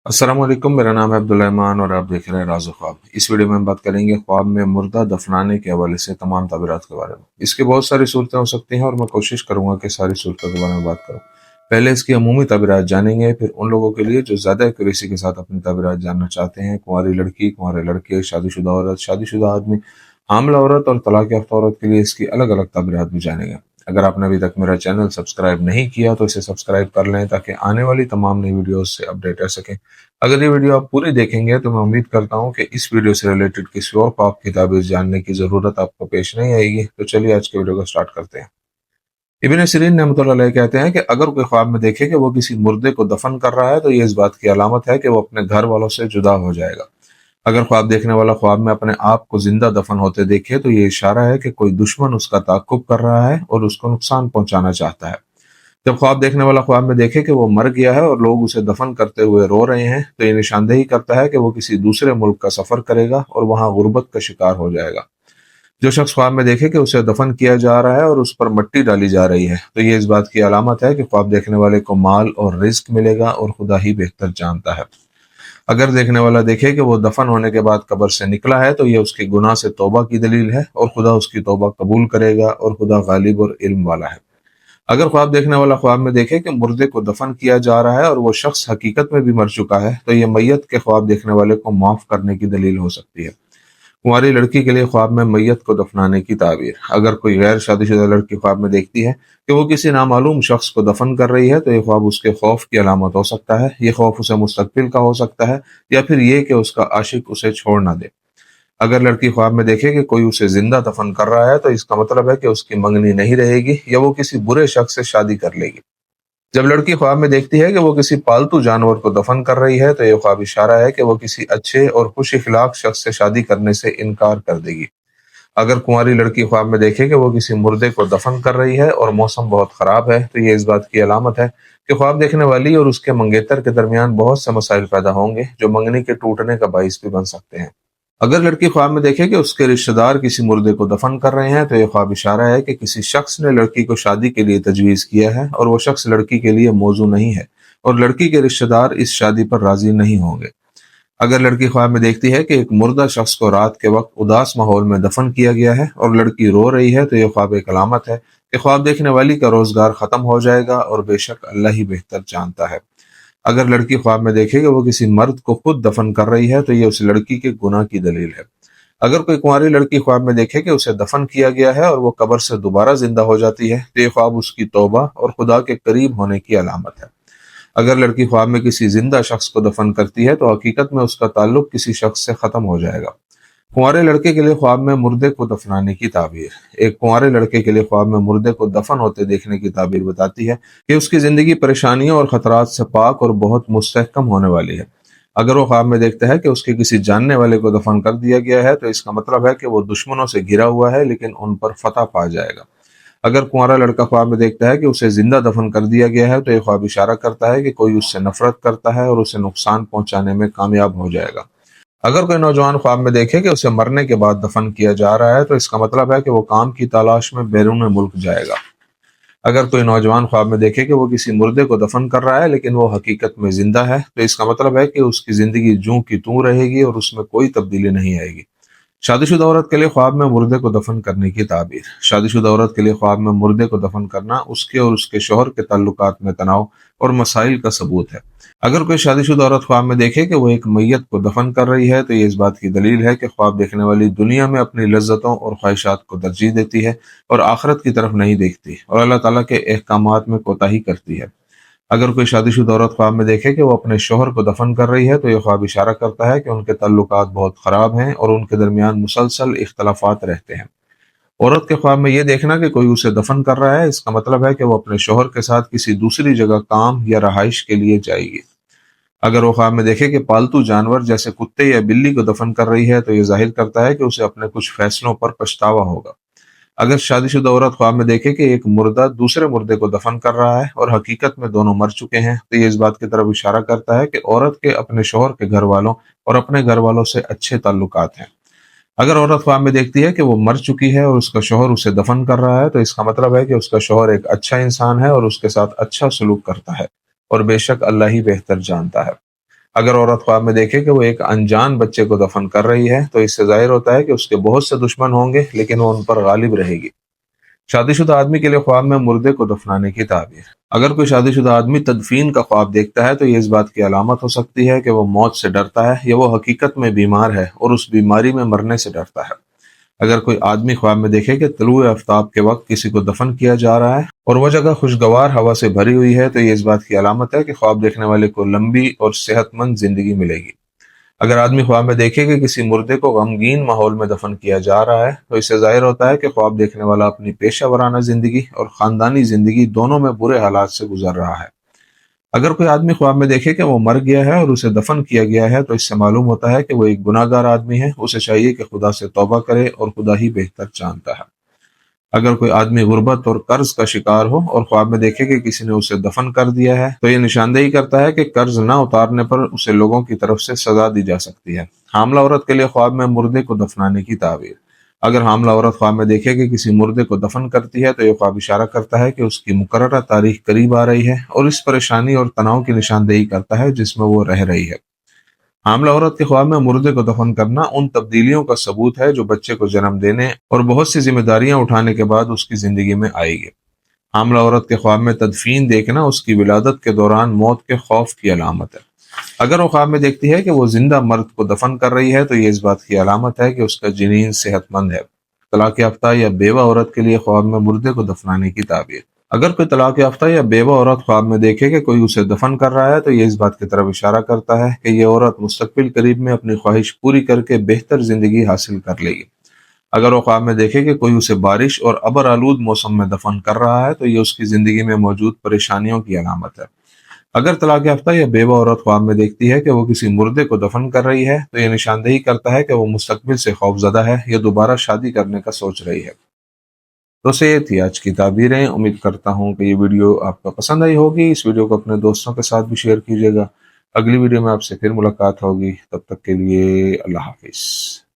अस्सलाम वालेकुम, मेरा नाम है अब्दुल रहमान और आप देख रहे हैं राज़ ख्वाब। इस वीडियो में हम बात करेंगे ख्वाब में मुर्दा दफनाने के हवाले से तमाम ताबीरात के बारे में। इसकी बहुत सारी सूरतें हो सकती हैं और मैं कोशिश करूंगा कि सारी सूरतों के बारे में बात करूं। पहले इसकी अमूमी ताबीरात जानेंगे, फिर उन लोगों के लिए जो ज़्यादा एक्यूरेसी के साथ अपनी ताबीरात जानना चाहते हैं, कुंवारी लड़की, कुंवारे लड़के, शादीशुदा औरत, शादीशुदा आदमी, हामला औरत और तलाक याफ्ता औरत के लिए इसकी अलग अलग ताबीरात भी जानेंगे। अगर आपने अभी तक मेरा चैनल सब्सक्राइब नहीं किया तो इसे सब्सक्राइब कर लें ताकि आने वाली तमाम नई वीडियोस से अपडेट रह सकें। अगर ये वीडियो आप पूरी देखेंगे तो मैं उम्मीद करता हूँ कि इस वीडियो से रिलेटेड किसी और ख्वाब की ताबीर जानने की ज़रूरत आपको पेश नहीं आएगी। तो चलिए आज के वीडियो को स्टार्ट करते हैं। इब्न सीरीन रहमतुल्लाह अलैह कहते हैं कि अगर कोई ख्वाब में देखे कि वो किसी मुर्दे को दफन कर रहा है तो ये इस बात की अलामत है कि वो अपने घर वालों से जुदा हो जाएगा। अगर ख्वाब देखने वाला ख्वाब में अपने आप को जिंदा दफन होते देखे तो ये इशारा है कि कोई दुश्मन उसका ताक़ुब कर रहा है और उसको नुकसान पहुंचाना चाहता है। जब ख्वाब देखने वाला ख्वाब में देखे कि वो मर गया है और लोग उसे दफन करते हुए रो रहे हैं तो ये निशानदेही करता है कि वो किसी दूसरे मुल्क का सफर करेगा और वहां गुर्बत का शिकार हो जाएगा। जो शख्स ख्वाब में देखे कि उसे दफन किया जा रहा है और उस पर मिट्टी डाली जा रही है तो ये इस बात की अलामत है कि ख्वाब देखने वाले को माल और रिस्क मिलेगा और खुदा ही बेहतर जानता है। अगर देखने वाला देखे कि वो दफन होने के बाद कब्र से निकला है तो ये उसके गुनाह से तौबा की दलील है और खुदा उसकी तौबा कबूल करेगा और खुदा गालिब और इल्म वाला है। अगर ख्वाब देखने वाला ख्वाब में देखे कि मुर्दे को दफन किया जा रहा है और वो शख्स हकीकत में भी मर चुका है तो ये मैयत के ख्वाब देखने वाले को माफ करने की दलील हो सकती है। कुंवारी लड़की के लिए ख्वाब में मैयत को दफनाने की ताबीर। अगर कोई गैर शादीशुदा लड़की ख्वाब में देखती है कि वो किसी नामालूम शख्स को दफन कर रही है तो ये ख्वाब उसके खौफ की अलामत हो सकता है। ये खौफ उसे मुस्तकबिल का हो सकता है या फिर ये कि उसका आशिक उसे छोड़ ना दे। अगर लड़की ख्वाब में देखे कि कोई उसे जिंदा दफन कर रहा है तो इसका मतलब है कि उसकी मंगनी नहीं रहेगी या वो किसी बुरे शख्स से शादी कर लेगी। जब लड़की ख्वाब में देखती है कि वो किसी पालतू जानवर को दफन कर रही है तो ये ख्वाब इशारा है कि वो किसी अच्छे और खुश इखलाक शख्स से शादी करने से इनकार कर देगी। अगर कुंवारी लड़की ख्वाब में देखे कि वो किसी मुर्दे को दफन कर रही है और मौसम बहुत खराब है तो ये इस बात की अलामत है कि ख्वाब देखने वाली और उसके मंगेतर के दरमियान बहुत से मसाइल पैदा होंगे जो मंगनी के टूटने का बाइस भी बन सकते हैं। अगर लड़की ख्वाब में देखे कि उसके रिश्तेदार किसी मुर्दे को दफन कर रहे हैं तो यह ख्वाब इशारा है कि किसी शख्स ने लड़की को शादी के लिए तजवीज़ किया है और वो शख्स लड़की के लिए मौजू नहीं है और लड़की के रिश्तेदार इस शादी पर राजी नहीं होंगे। अगर लड़की ख्वाब में देखती है कि एक मुर्दा शख्स को रात के वक्त उदास माहौल में दफन किया गया है और लड़की रो रही है तो यह ख्वाब एक अलामत है कि ख्वाब देखने वाली का रोजगार खत्म हो जाएगा और बेशक अल्लाह ही बेहतर जानता है। अगर लड़की ख्वाब में देखे कि वो किसी मर्द को खुद दफन कर रही है तो ये उस लड़की के गुनाह की दलील है। अगर कोई कुंवारी लड़की ख्वाब में देखे कि उसे दफन किया गया है और वो कब्र से दोबारा जिंदा हो जाती है तो ये ख्वाब उसकी तौबा और खुदा के करीब होने की अलामत है। अगर लड़की ख्वाब में किसी जिंदा शख्स को दफन करती है तो हकीकत में उसका ताल्लुक किसी शख्स से खत्म हो जाएगा। कुंवारे लड़के के लिए ख्वाब में मुर्दे को दफनाने की ताबीर। एक कुंवारे लड़के के लिए ख्वाब में मुर्दे को दफन होते देखने की ताबीर बताती है कि उसकी जिंदगी परेशानियों और खतरात से पाक और बहुत मुस्तहकम होने वाली है। अगर वो ख्वाब में देखता है कि उसके किसी जानने वाले को दफन कर दिया गया है तो इसका मतलब है कि वो दुश्मनों से घिरा हुआ है लेकिन उन पर फतह पा जाएगा। अगर कुंवारा लड़का ख्वाब में देखता है कि उसे जिंदा दफन कर दिया गया है तो यह ख्वाब इशारा करता है कि कोई उससे नफरत करता है और उसे नुकसान पहुंचाने में कामयाब हो जाएगा। अगर कोई नौजवान ख्वाब में देखे कि उसे मरने के बाद दफन किया जा रहा है तो इसका मतलब है कि वो काम की तलाश में बैरून मुल्क जाएगा। अगर कोई नौजवान ख्वाब में देखे कि वो किसी मुर्दे को दफन कर रहा है लेकिन वो हकीकत में जिंदा है तो इसका मतलब है कि उसकी जिंदगी जूं की तूं रहेगी और उसमें कोई तब्दीली नहीं आएगी। शादीशुदा औरत के लिए ख्वाब में मुर्दे को दफन करने की ताबीर। शादीशुदा औरत के लिए ख्वाब में मुर्दे को दफन करना उसके और उसके शौहर के ताल्लुकात में तनाव और मसाइल का सबूत है। अगर कोई शादीशुदा औरत ख्वाब में देखे कि वो एक मैयत को दफन कर रही है तो ये इस बात की दलील है कि ख्वाब देखने वाली दुनिया में अपनी लज्जतों और ख्वाहिशात को तरजीह देती है और आखिरत की तरफ नहीं देखती और अल्लाह ताला के अहकामात में कोताही करती है। अगर कोई शादीशुदा औरत ख्वाब में देखे कि वो अपने शौहर को दफन कर रही है तो यह ख्वाब इशारा करता है कि उनके ताल्लुकात बहुत खराब हैं और उनके दरमियान मुसलसल इख्तलाफात रहते हैं। औरत के ख्वाब में ये देखना कि कोई उसे दफन कर रहा है इसका मतलब है कि वो अपने शौहर के साथ किसी दूसरी जगह काम या रहाइश के लिए जाएगी। अगर वो ख्वाब में देखे कि पालतू जानवर जैसे कुत्ते या बिल्ली को दफन कर रही है तो ये जाहिर करता है कि उसे अपने कुछ फैसलों पर पछतावा होगा। अगर शादीशुदा औरत ख्वाब में देखे कि एक मुर्दा दूसरे मुर्दे को दफन कर रहा है और हकीकत में दोनों मर चुके हैं तो ये इस बात की तरफ इशारा करता है कि औरत के अपने शौहर के घर वालों और अपने घर वालों से अच्छे ताल्लुकात हैं। अगर औरत ख्वाब में देखती है कि वो मर चुकी है और उसका शौहर उसे दफन कर रहा है तो इसका मतलब है कि उसका शौहर एक अच्छा इंसान है और उसके साथ अच्छा सलूक करता है और बेशक अल्लाह ही बेहतर जानता है। اگر عورت خواب میں دیکھے کہ وہ ایک انجان بچے کو دفن کر رہی ہے تو اس سے ظاہر ہوتا ہے کہ اس کے بہت سے دشمن ہوں گے لیکن وہ ان پر غالب رہے گی۔ شادی شدہ آدمی کے لیے خواب میں مردے کو دفنانے کی تعبیر۔ اگر کوئی شادی شدہ آدمی تدفین کا خواب دیکھتا ہے تو یہ اس بات کی علامت ہو سکتی ہے کہ وہ موت سے ڈرتا ہے یا وہ حقیقت میں بیمار ہے اور اس بیماری میں مرنے سے ڈرتا ہے۔ اگر کوئی آدمی خواب میں دیکھے کہ طلوع آفتاب کے وقت کسی کو دفن کیا جا رہا ہے اور وہ جگہ خوشگوار ہوا سے بھری ہوئی ہے تو یہ اس بات کی علامت ہے کہ خواب دیکھنے والے کو لمبی اور صحت مند زندگی ملے گی۔ اگر آدمی خواب میں دیکھے کہ کسی مردے کو غمگین ماحول میں دفن کیا جا رہا ہے تو اس سے ظاہر ہوتا ہے کہ خواب دیکھنے والا اپنی پیشہ ورانہ زندگی اور خاندانی زندگی دونوں میں برے حالات سے گزر رہا ہے۔ اگر کوئی آدمی خواب میں دیکھے کہ وہ مر گیا ہے اور اسے دفن کیا گیا ہے تو اس سے معلوم ہوتا ہے کہ وہ ایک گناہ گار آدمی ہے، اسے چاہیے کہ خدا سے توبہ کرے اور خدا ہی بہتر جانتا ہے۔ اگر کوئی آدمی غربت اور قرض کا شکار ہو اور خواب میں دیکھے کہ کسی نے اسے دفن کر دیا ہے تو یہ نشاندہی کرتا ہے کہ قرض نہ اتارنے پر اسے لوگوں کی طرف سے سزا دی جا سکتی ہے۔ حاملہ عورت کے لیے خواب میں مردے کو دفنانے کی تعبیر۔ اگر حاملہ عورت خواب میں دیکھے کہ کسی مردے کو دفن کرتی ہے تو یہ خواب اشارہ کرتا ہے کہ اس کی مقررہ تاریخ قریب آ رہی ہے اور اس پریشانی اور تناؤ کی نشاندہی کرتا ہے جس میں وہ رہ رہی ہے۔ حاملہ عورت کے خواب میں مردے کو دفن کرنا ان تبدیلیوں کا ثبوت ہے جو بچے کو جنم دینے اور بہت سی ذمہ داریاں اٹھانے کے بعد اس کی زندگی میں آئے گی۔ حاملہ عورت کے خواب میں تدفین دیکھنا اس کی ولادت کے دوران موت کے خوف کی علامت ہے۔ اگر وہ خواب میں دیکھتی ہے کہ وہ زندہ مرد کو دفن کر رہی ہے تو یہ اس بات کی علامت ہے کہ اس کا جنین صحت مند ہے۔ طلاق یافتہ یا بیوہ عورت کے لیے خواب میں مردے کو دفنانے کی تعبیر۔ اگر کوئی طلاق یافتہ یا بیوہ عورت خواب میں دیکھے کہ کوئی اسے دفن کر رہا ہے تو یہ اس بات کی طرف اشارہ کرتا ہے کہ یہ عورت مستقبل قریب میں اپنی خواہش پوری کر کے بہتر زندگی حاصل کر لے گی۔ اگر وہ خواب میں دیکھے کہ کوئی اسے بارش اور ابر آلود موسم میں دفن کر رہا ہے تو یہ اس کی زندگی میں موجود پریشانیوں کی علامت ہے۔ اگر طلاق یافتہ یا بیوہ عورت خواب میں دیکھتی ہے کہ وہ کسی مردے کو دفن کر رہی ہے تو یہ نشاندہی کرتا ہے کہ وہ مستقبل سے خوفزدہ ہے یا دوبارہ شادی کرنے کا سوچ رہی ہے۔ تو یہ تھی آج کی تعبیریں۔ امید کرتا ہوں کہ یہ ویڈیو آپ کو پسند آئی ہوگی۔ اس ویڈیو کو اپنے دوستوں کے ساتھ بھی شیئر کیجیے گا۔ اگلی ویڈیو میں آپ سے پھر ملاقات ہوگی، تب تک کے لیے اللہ حافظ۔